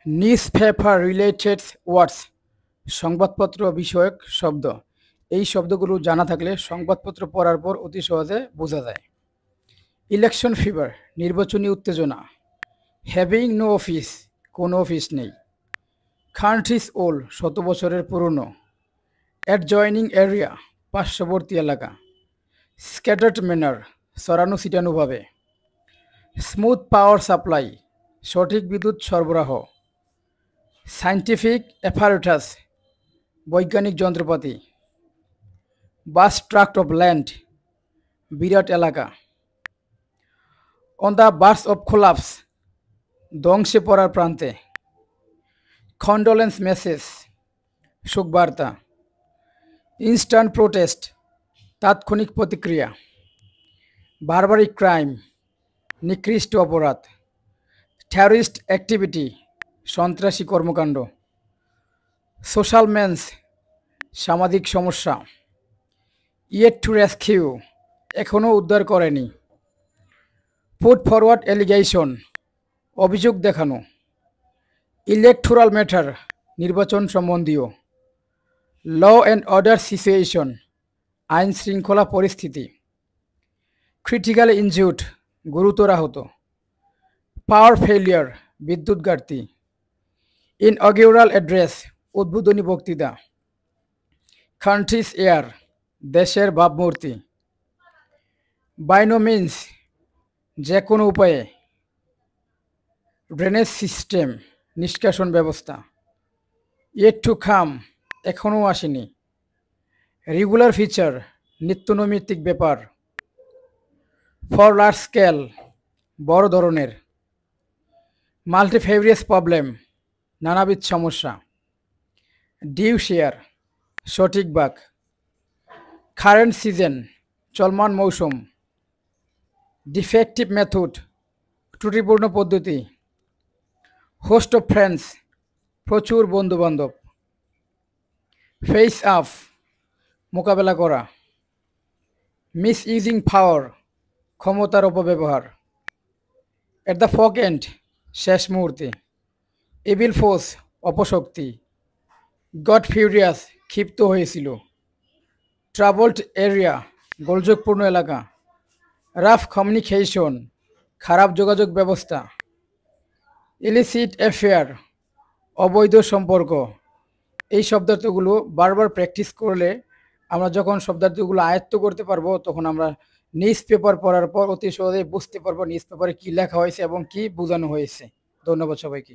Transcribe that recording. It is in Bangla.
নিউজপেপার রিলেটেড ওয়ার্ডস সংবাদপত্র বিষয়ক শব্দ। এই শব্দগুলো জানা থাকলে সংবাদপত্র পড়ার পর অতি সহজে বোঝা যায়। ইলেকশন ফিভার নির্বাচনী উত্তেজনা। হ্যাভিং নো অফিস কোনো অফিস নেই। কান্ট্রিজ ওল্ড 100 বছরের পুরনো। অ্যাডজয়নিং এরিয়া পার্শ্ববর্তী এলাকা। স্ক্যাটার্ড ম্যানার ছড়ানো ছিটানোভাবে। স্মুথ পাওয়ার সাপ্লাই সঠিক বিদ্যুৎ সরবরাহ। সায়েন্টিফিক অ্যাপারেটাস বৈজ্ঞানিক যন্ত্রপাতি। ভাস্ট ট্রাক্ট অফ ল্যান্ড বিরাট এলাকা। On the verge of collapse ধ্বংসে পড়ার প্রান্তে। কন্ডোলেন্স মেসেজ শোকবার্তা। ইনস্ট্যান্ট প্রোটেস্ট তাৎক্ষণিক প্রতিক্রিয়া। বারবারিক ক্রাইম নিকৃষ্ট অপরাধ। টেররিস্ট অ্যাক্টিভিটি সন্ত্রাসী কর্মকাণ্ড। সোশ্যাল মেন্স সামাজিক সমস্যা। ইয়েট টু রেস্কিউ এখনও উদ্ধার করেনি। পুট ফরওয়ার্ড অ্যালিগেশন অভিযোগ দেখানো। ইলেকটোরাল ম্যাটার নির্বাচন সম্বন্ধীয়। ল অ্যান্ড অর্ডার সিচুয়েশন আইন শৃঙ্খলা পরিস্থিতি। ক্রিটিক্যাল ইনজিউর্ড গুরুতর আহত। পাওয়ার ফেলিয়ার বিদ্যুৎ ঘাটতি। ইনঅগিউরাল অ্যাড্রেস উদ্বোধনী বক্তৃতা। কান্ট্রিজ এয়ার দেশের ভাবমূর্তি। বাই নো মিন্স যে কোনো উপায়ে। ড্রেনেজ সিস্টেম নিষ্কাশন ব্যবস্থা। ইয়েট টু কাম এখনও আসেনি। রেগুলার ফিচার নিত্যনৈমিত্তিক ব্যাপার। ফর লার্জ স্কেল বড় ধরনের। মাল্টিফেভিয়াস প্রবলেম নানাবিধ সমস্যা। ডিউ শেয়ার সঠিক ভাগ। কারেন্ট সিজন চলমান মৌসুম। ডিফেক্টিভ মেথড ত্রুটিপূর্ণ পদ্ধতি। হোস্ট অফ ফ্রেন্ডস প্রচুর বন্ধুবান্ধব। ফেস অফ মোকাবেলা করা। মিস ইউজিং পাওয়ার ক্ষমতার অপব্যবহার। এট দ্য ফক এন্ড শেষ মুহূর্তে। এভিল ফোর্স অপশক্তি। গড ফিউরিয়াস ক্ষিপ্ত হয়েছিল। ট্রাবলড এরিয়া গোলযোগপূর্ণ এলাকা। রাফ কমিউনিকেশন খারাপ যোগাযোগ ব্যবস্থা। ইলিসিট অ্যাফেয়ার অবৈধ সম্পর্ক। এই শব্দার্থগুলো বারবার প্র্যাকটিস করলে আমরা যখন শব্দার্থগুলো আয়ত্ত করতে পারবো তখন আমরা নিউজ পেপার পড়ার পর অতি সহজেই বুঝতে পারবো নিউজ পেপারে কী লেখা হয়েছে এবং কী বোঝানো হয়েছে। ধন্যবাদ সবাইকে।